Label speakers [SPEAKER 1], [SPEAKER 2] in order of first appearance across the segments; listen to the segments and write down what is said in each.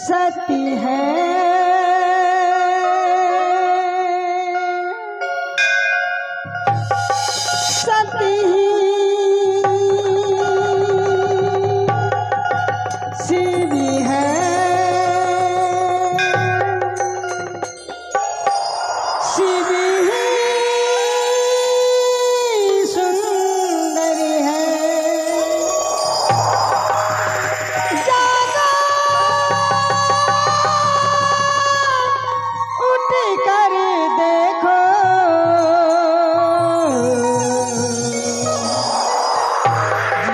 [SPEAKER 1] सती है सती शिवी है शिवी सुंदरी है कर देखो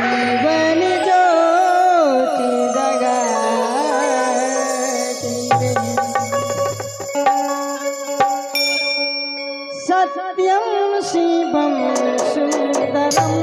[SPEAKER 1] जीवन ज्योति जगाती सत्यम शिवम सुंदरम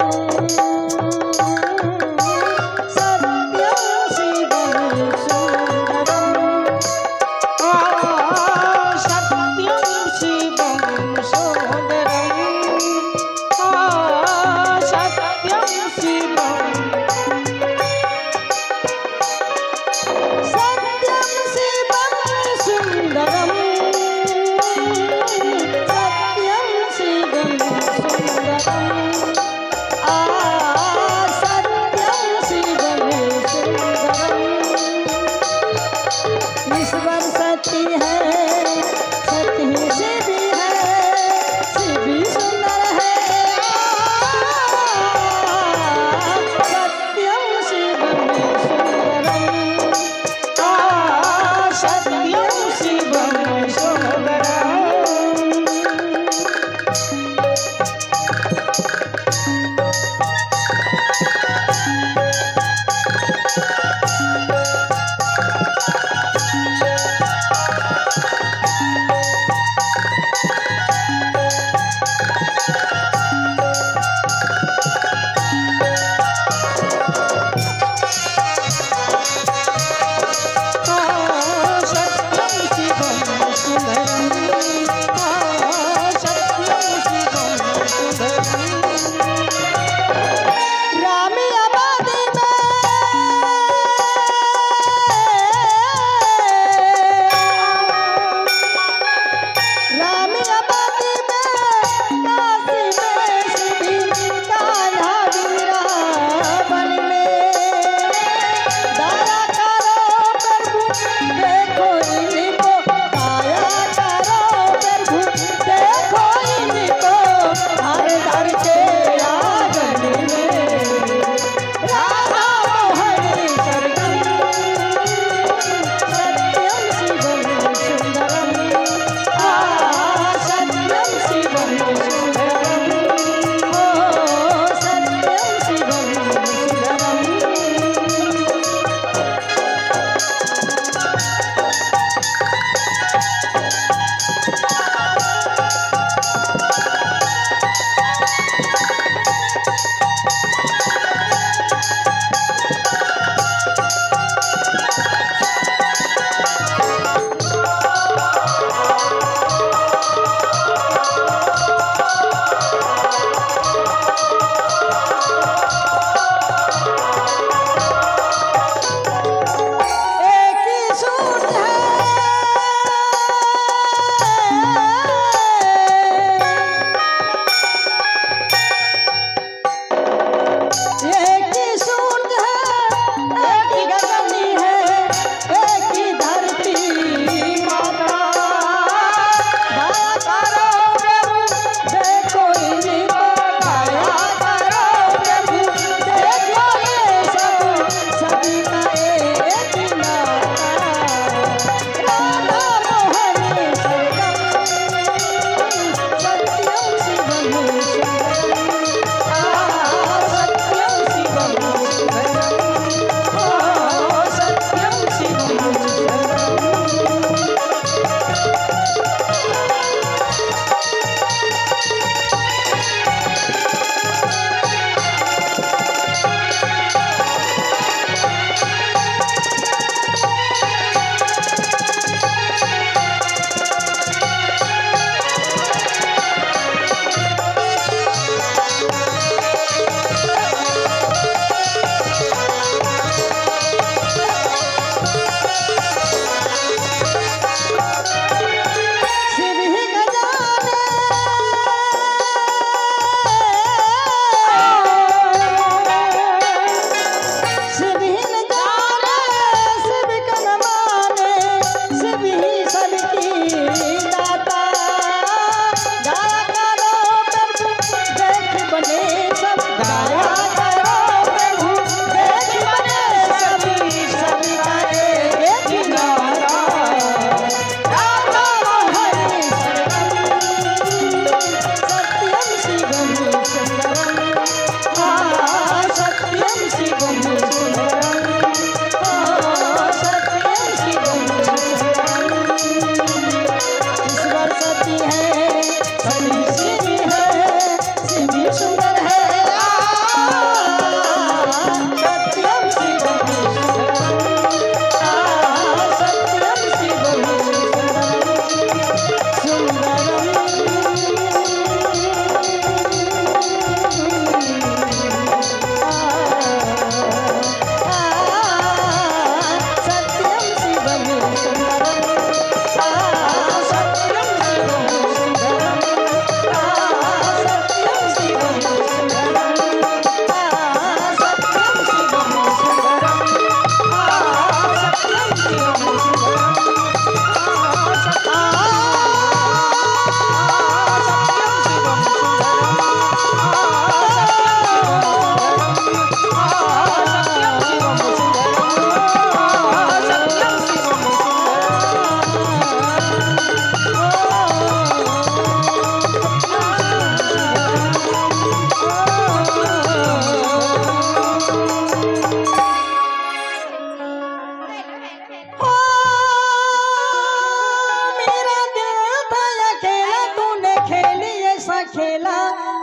[SPEAKER 1] खेला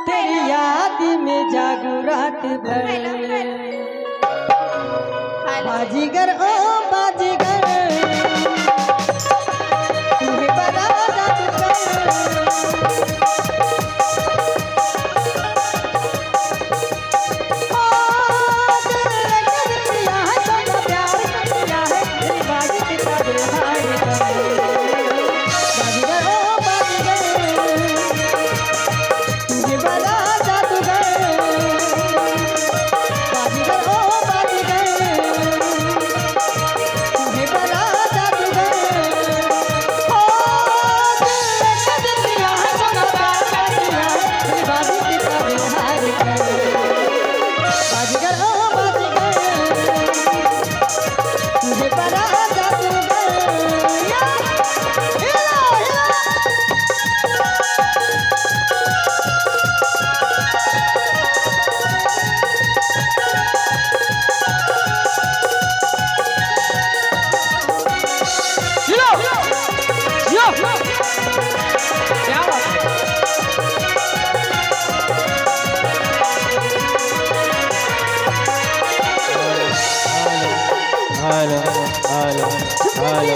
[SPEAKER 1] तेरी याद में जागू रात भर। बाजीगर ओ बाजीगर तुम्हें बड़ा जादूगर।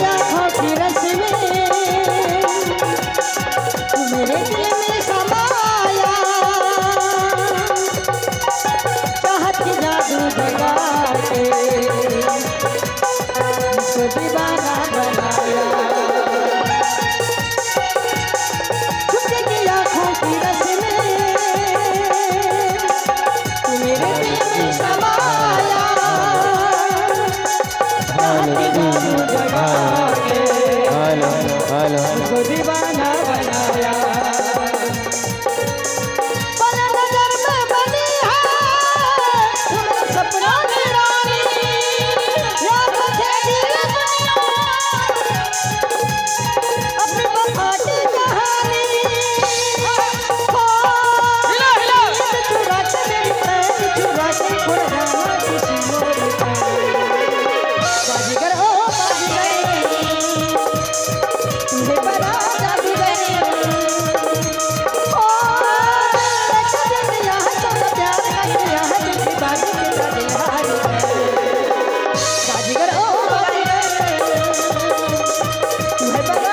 [SPEAKER 1] आँखों की रस में मेरे दिल में समाया चाहत की जादू जगा के मुझको दीवाना बनाया। छुपके की आँखों की रस में मेरे दिल में समाया मुझको दीवाना बनाया। पल नजर में बनी है तुम्हारा सपना की रानी याद रखेगी अपनी वफा की कहानी। चुरा के मेरी पैर चुरा के उड़ जाना किसी और का। बाजीगर ओ बाजीगर तुम्हें बड़ा जादूगर। ओ दिया है तो प्यार कर दिया है जिसकी बाजी के साथ हार है। बाजीगर ओ बाजीगर तुम्हें बड़ा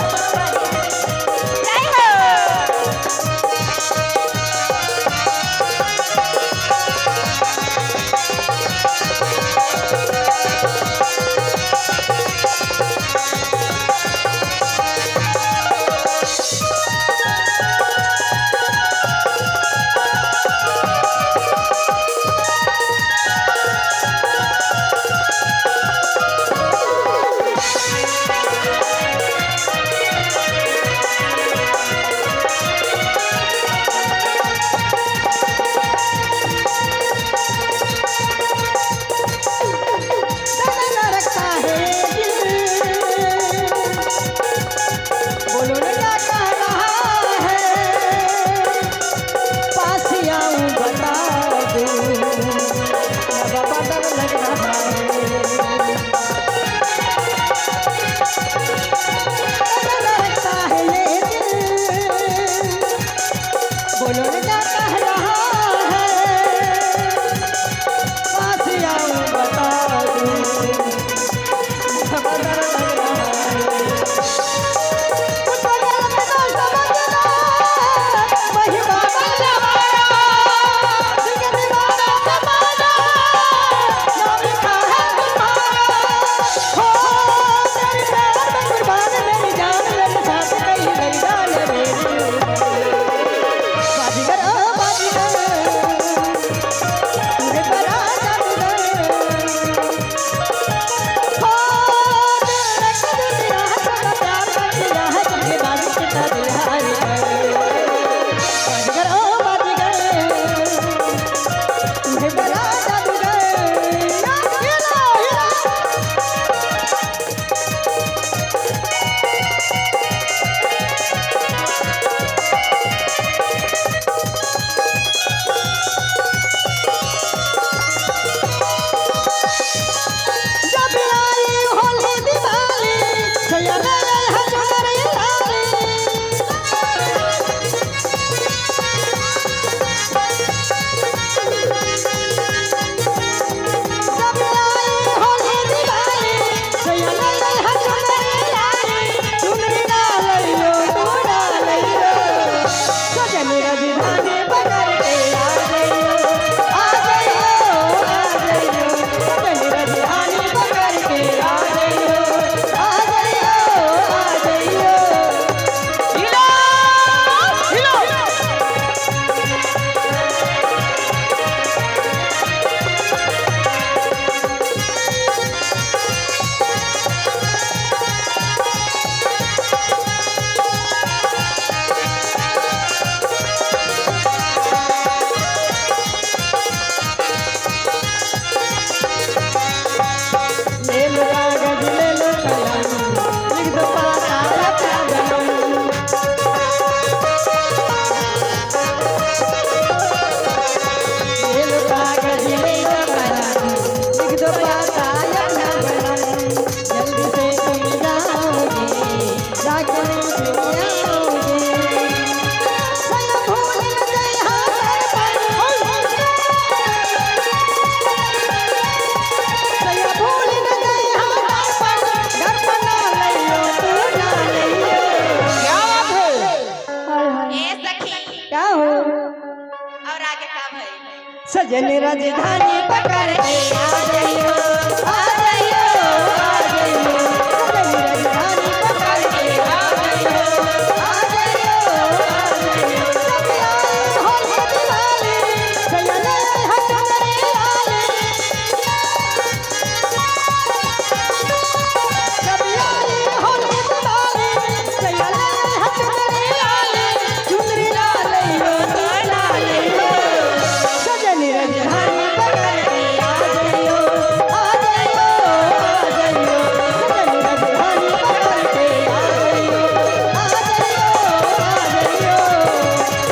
[SPEAKER 1] बोलो न क्या कह रहा है पास आऊं बता दूं खबर लग रहा है। कुछ बदल में तो समझना वही बाबा जमाना दिल के दीवाना जमाना नाम लिखा है तुम्हारा। हो तेरे प्यार में कुर्बान मेरी जान मेरे साथ कहीं गई डाल मेरी। बाजीगर ओ पकड़ के आ जाइयो, आ जाइयो, आ जाइयो, सजन राजधानी पकड़ के आ जाइयो, आ जाइयो, आ जाइयो।
[SPEAKER 2] हिलो हिलो
[SPEAKER 1] ले लो कागज ले लो कलम, लिख दो पाता अपना जन्म। ले लो कागज ले लो कलम, लिख दो पाता अपना जन्म। जल्दी से तुम जाओगे, जाके मुझे आओगे। सया भूल न जइहा सया भूल न जइहा घर पर ना लइयो तू ना लइयो।
[SPEAKER 2] क्या बात है?
[SPEAKER 1] हाय हाय
[SPEAKER 3] ए सखी
[SPEAKER 1] क्या हो
[SPEAKER 3] और आगे का भई
[SPEAKER 1] सजन राजधानी पकड़ के आ जाइयो, आ जाइयो, आ जाइयो, सजन राजधानी पकड़ के आ जाइयो, आ जाइयो, आ जाइयो। सब आए होली दिवाली, सजन हटरे आले। सब आए होली दिवाली, सजन हटरे आले। चुनरी ला लइयो तू ला लइयो, सजन राजधानी पकड़ के आ जाइयो, आ जाइयो, आ जाइयो, सजन राजधानी पकड़ के आ जाइयो, आ जाइयो, आ जाइयो।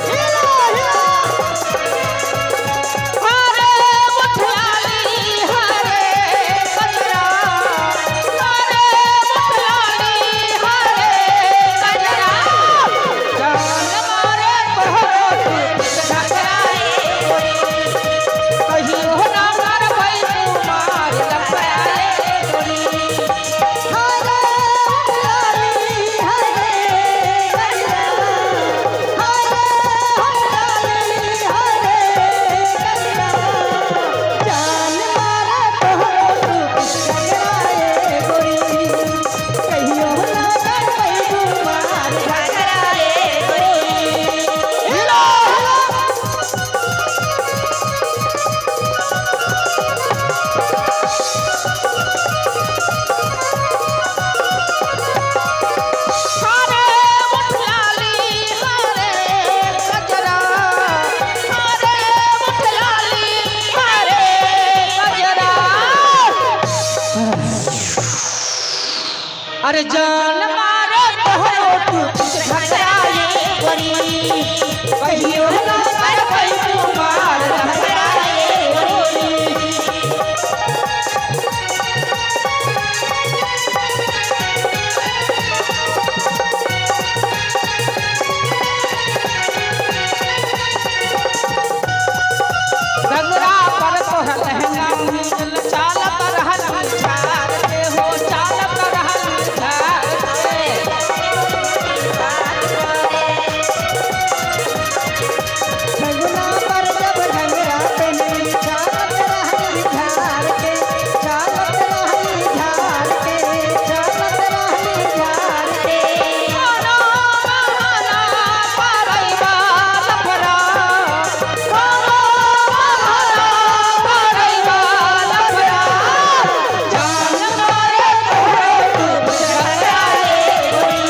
[SPEAKER 1] हिलो हिलो
[SPEAKER 2] हरे मुठलाली हरे कजरा, हरे मुठलाली हरे कजरा, जान मारे तोहरो झगड़ाए गोरी, कहियो ना कर भई कुमार लफड़ाए गोरी।
[SPEAKER 1] हरे मुरारी हरे कजरा, हरे मुरारी हरे कजरा, जान मारे तोहरो झगड़ाए गोरी, कहियो ना कर भई कुमार
[SPEAKER 3] झगड़ाए गोरी।
[SPEAKER 1] हिलो हिलो
[SPEAKER 2] हरे मुठलाली हरे कजरा, हरे मुठलाली हरे कजरा, अरे जान मारे तोहरो झगड़ाए गोरी, कहियो ना कर भई कुमार लफड़ाए गोरी। गंगरा पर तोहर लहंगा मिल चालत रहल झार के हो, चालत रहल झार के।
[SPEAKER 1] सगुना पर जब घंगरा पहनी, चालत रहली झार के, चालत रहली झार के, चालत रहली झार के।
[SPEAKER 2] माना माना परैबा लफड़ा, माना माना परैबा लफड़ा, जान मारे तोहरो झगड़ाए गोरी,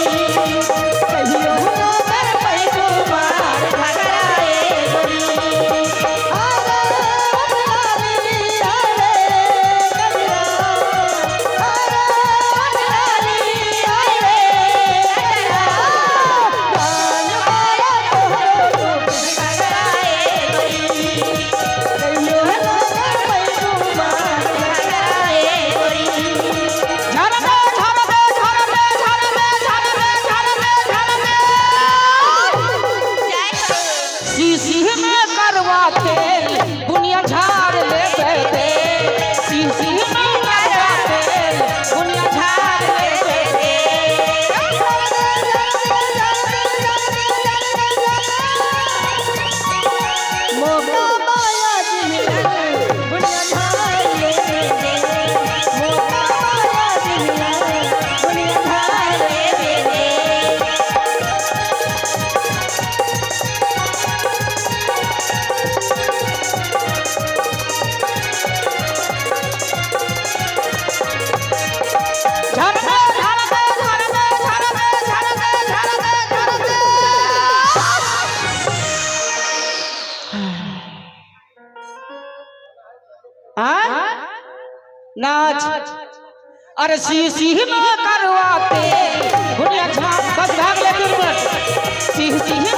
[SPEAKER 1] कहियो ना कर पई कुमार
[SPEAKER 3] झगड़ाए गोरी।
[SPEAKER 1] हरे मुरारी हरे कजरा, हरे मुरारी हरे कजरा, जान मारे तोहरो
[SPEAKER 3] झगड़ाए गोरी।
[SPEAKER 1] कहियो ना कर पई कुमार
[SPEAKER 3] झगड़ाए गोरी।
[SPEAKER 2] झरने झरने झरने झरने झरने झरने झरने,
[SPEAKER 3] जय हो।
[SPEAKER 2] शीशी में करवा तेल दुनिया झाड़ ले दे, शीशी में करवा तेल दुनिया झाड़ ले दे।
[SPEAKER 1] हरे
[SPEAKER 2] हाँ नाच अरे शीशी में करवाते बुनिया झाड़ बस भाग ले 3 मिनट शीशी में